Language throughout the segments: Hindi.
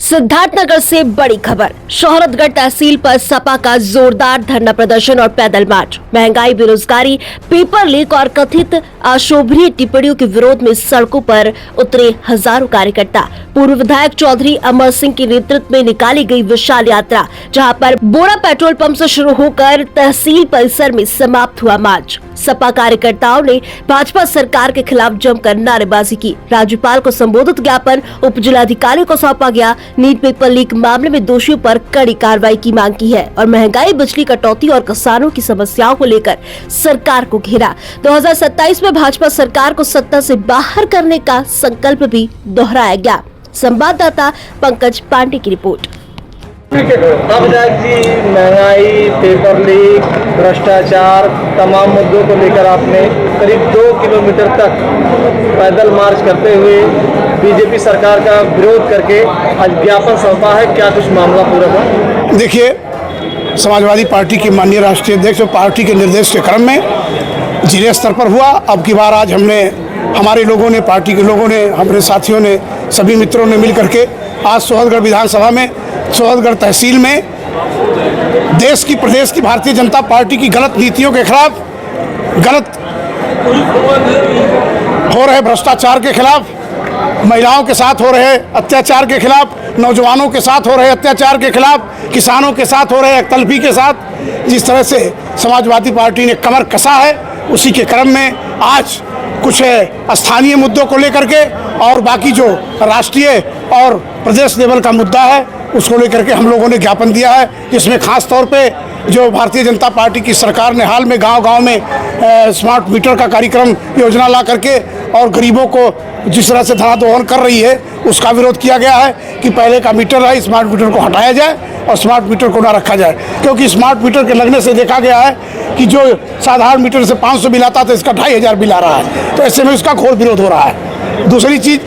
सिद्धार्थनगर से बड़ी खबर। शोहरतगढ़ तहसील पर सपा का जोरदार धरना प्रदर्शन और पैदल मार्च। महंगाई, बेरोजगारी, पेपर लीक और कथित अशोभनीय टिप्पणियों के विरोध में सड़कों पर उतरे हजारों कार्यकर्ता। पूर्व विधायक चौधरी अमर सिंह के नेतृत्व में निकाली गई विशाल यात्रा, जहां पर बोरा पेट्रोल पंप से शुरू होकर तहसील परिसर में समाप्त हुआ मार्च। सपा कार्यकर्ताओं ने भाजपा सरकार के खिलाफ जमकर नारेबाजी की। राज्यपाल को संबोधित ज्ञापन उप जिलाधिकारी को सौंपा गया। नीट पेपर लीक मामले में दोषियों पर कड़ी कार्रवाई की मांग की है और महंगाई, बिजली कटौती और किसानों की समस्याओं को लेकर सरकार को घेरा। 2027 में भाजपा सरकार को सत्ता से बाहर करने का संकल्प भी दोहराया गया। संवाददाता पंकज पांडे की रिपोर्ट। अब जी, महंगाई, पेपर लीक, भ्रष्टाचार, तमाम मुद्दों को लेकर आपने करीब 2 किलोमीटर तक पैदल मार्च करते हुए बीजेपी सरकार का विरोध करके आज ज्ञापन सौंपा है। क्या कुछ मामला पूरा था? देखिए, समाजवादी पार्टी की माननीय राष्ट्रीय अध्यक्ष और पार्टी के निर्देश के क्रम में जिले स्तर पर हुआ। अब की बार आज हमारे लोगों ने, पार्टी के लोगों ने, हमारे साथियों ने, सभी मित्रों ने मिल करके आज सोहरतगढ़ विधानसभा में, सोहरतगढ़ तहसील में देश की, प्रदेश की भारतीय जनता पार्टी की गलत नीतियों के खिलाफ, गलत हो रहे भ्रष्टाचार के खिलाफ, महिलाओं के साथ हो रहे अत्याचार के खिलाफ, नौजवानों के साथ हो रहे अत्याचार के खिलाफ, किसानों के साथ हो रहे तलफी के साथ जिस तरह से समाजवादी पार्टी ने कमर कसा है, उसी के क्रम में आज कुछ स्थानीय मुद्दों को लेकर के और बाकी जो राष्ट्रीय और प्रदेश लेवल का मुद्दा है उसको लेकर के हम लोगों ने ज्ञापन दिया है, जिसमें खास तौर पे जो भारतीय जनता पार्टी की सरकार ने हाल में गांव-गांव में स्मार्ट मीटर का कार्यक्रम योजना ला करके और गरीबों को जिस तरह से धनादोहन कर रही है उसका विरोध किया गया है कि पहले का मीटर है, स्मार्ट मीटर को हटाया जाए और स्मार्ट मीटर को ना रखा जाए, क्योंकि स्मार्ट मीटर के लगने से देखा गया है कि जो साधारण मीटर से 500 बिल आता था, इसका 2500 बिल आ रहा है। तो ऐसे में इसका घोर विरोध हो रहा है। दूसरी चीज़,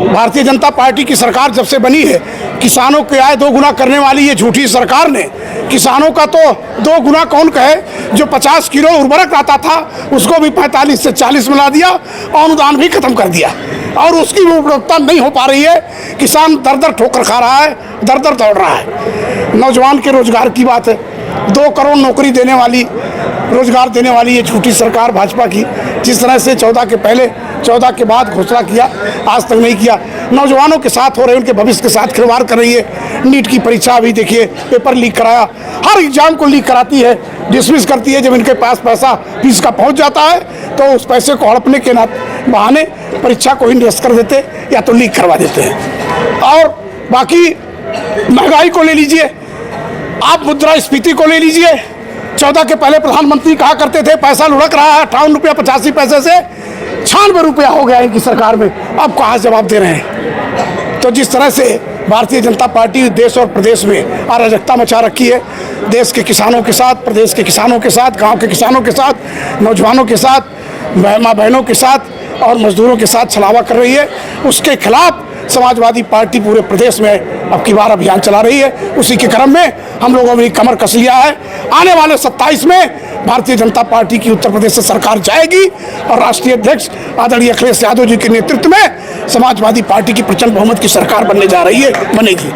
भारतीय जनता पार्टी की सरकार जब से बनी है, किसानों की आय 2 गुना करने वाली ये झूठी सरकार ने किसानों का तो 2 गुना कौन कहे, जो 50 किलो उर्वरक आता था उसको भी 45 से 40 में ला दिया और अनुदान भी खत्म कर दिया और उसकी भी उपलब्धता नहीं हो पा रही है। किसान दर दर ठोकर खा रहा है, दर दर दौड़ रहा है। नौजवान के रोजगार की बात है, 2 करोड़ नौकरी देने वाली, रोजगार देने वाली ये झूठी सरकार भाजपा की जिस तरह से 14 के पहले, 14 के बाद घोषणा किया, आज तक नहीं किया। नौजवानों के साथ हो रहे, उनके भविष्य के साथ खिलवाड़ कर रही है। नीट की परीक्षा अभी देखिए, पेपर लीक कराया, हर एग्जाम को लीक कराती है, डिसमिस करती है। जब इनके पास पैसा फीस का पहुंच जाता है तो उस पैसे को हड़पने के बहाने परीक्षा को ही निरस्त कर देते या तो लीक करवा देते हैं। और बाकी महंगाई को ले लीजिए, आप मुद्रास्फीति को ले लीजिए। 14 के पहले प्रधानमंत्री कहा करते थे पैसा लुढ़क रहा है, 58 रुपया 85 पैसे से 96 रुपया हो गया इनकी सरकार में। अब कहाँ जवाब दे रहे हैं? तो जिस तरह से भारतीय जनता पार्टी देश और प्रदेश में अराजकता मचा रखी है, देश के किसानों के साथ, प्रदेश के किसानों के साथ, गांव के किसानों के साथ, नौजवानों के साथ, माँ बहनों के साथ और मजदूरों के साथ छलावा कर रही है, उसके खिलाफ समाजवादी पार्टी पूरे प्रदेश में अब की बार अभियान चला रही है। उसी के क्रम में हम लोगों ने कमर कस लिया है। आने वाले 27 में भारतीय जनता पार्टी की उत्तर प्रदेश से सरकार जाएगी और राष्ट्रीय अध्यक्ष आदरणीय अखिलेश यादव जी के नेतृत्व में समाजवादी पार्टी की प्रचंड बहुमत की सरकार बनने जा रही है, बनेगी।